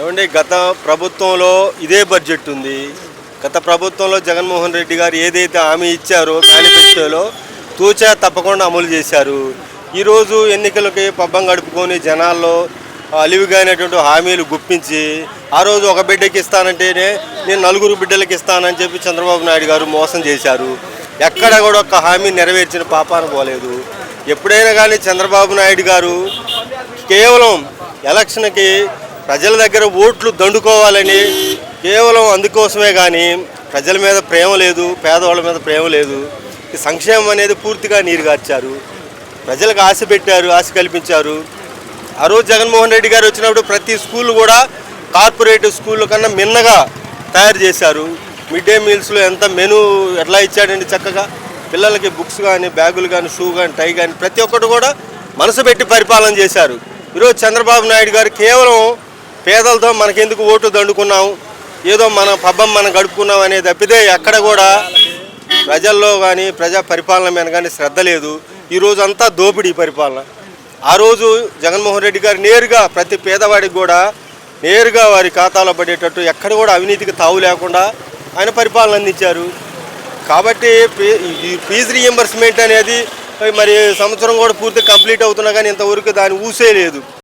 ఏమంటే గత ప్రభుత్వంలో ఇదే బడ్జెట్ ఉంది. గత ప్రభుత్వంలో జగన్మోహన్ రెడ్డి గారు ఏదైతే హామీ ఇచ్చారో మేనిఫెస్టోలో తూచా తప్పకుండా అమలు చేశారు. ఈరోజు ఎన్నికలకి పబ్బం గడుపుకొని జనాల్లో అలివిగానటువంటి హామీలు గుప్పించి ఆ రోజు ఒక బిడ్డకి ఇస్తానంటేనే నేను 4 బిడ్డలకి ఇస్తానని చెప్పి చంద్రబాబు నాయుడు గారు మోసం చేశారు. ఎక్కడ కూడా ఒక్క హామీ నెరవేర్చిన పాపాన పోలేదు. ఎప్పుడైనా కానీ చంద్రబాబు నాయుడు గారు కేవలం ఎలక్షన్కి ప్రజల దగ్గర ఓట్లు దండుకోవాలని కేవలం అందుకోసమే కానీ ప్రజల మీద ప్రేమ లేదు, పేదవాళ్ళ మీద ప్రేమ లేదు. ఈ సంక్షేమం అనేది పూర్తిగా నీరుగార్చారు. ప్రజలకు ఆశ పెట్టారు, ఆశ కల్పించారు. ఆ రోజు జగన్మోహన్ రెడ్డి గారు వచ్చినప్పుడు ప్రతి స్కూల్ కూడా కార్పొరేట్ స్కూళ్ళ కన్నా మిన్నగా తయారు చేశారు. మిడ్ డే మీల్స్లో ఎంత మెనూ ఎట్లా ఇచ్చాడండి చక్కగా. పిల్లలకి బుక్స్ కానీ, బ్యాగులు కానీ, షూ కానీ, టై కానీ ప్రతి ఒక్కటి కూడా మనసు పెట్టి పరిపాలన చేశారు. ఈరోజు చంద్రబాబు నాయుడు గారు కేవలం పేదలతో మనకెందుకు ఓటు దండుకున్నాం, ఏదో మన పబ్బం మనం గడుపుకున్నాం అనేది తప్పితే ఎక్కడ కూడా ప్రజల్లో కానీ ప్రజా పరిపాలన మీద కానీ శ్రద్ధ లేదు. ఈరోజు అంతా దోపిడీ పరిపాలన. ఆ రోజు జగన్మోహన్ రెడ్డి గారు నేరుగా ప్రతి పేదవాడికి కూడా నేరుగా వారి ఖాతాలో పడేటట్టు ఎక్కడ కూడా అవినీతికి తావు లేకుండా ఆయన పరిపాలన అందించారు. కాబట్టి ఈ ఫీజు రీయింబర్స్మెంట్ అనేది మరి సంవత్సరం కూడా పూర్తి కంప్లీట్ అవుతున్నా కానీ ఇంతవరకు దాని ఊసే లేదు.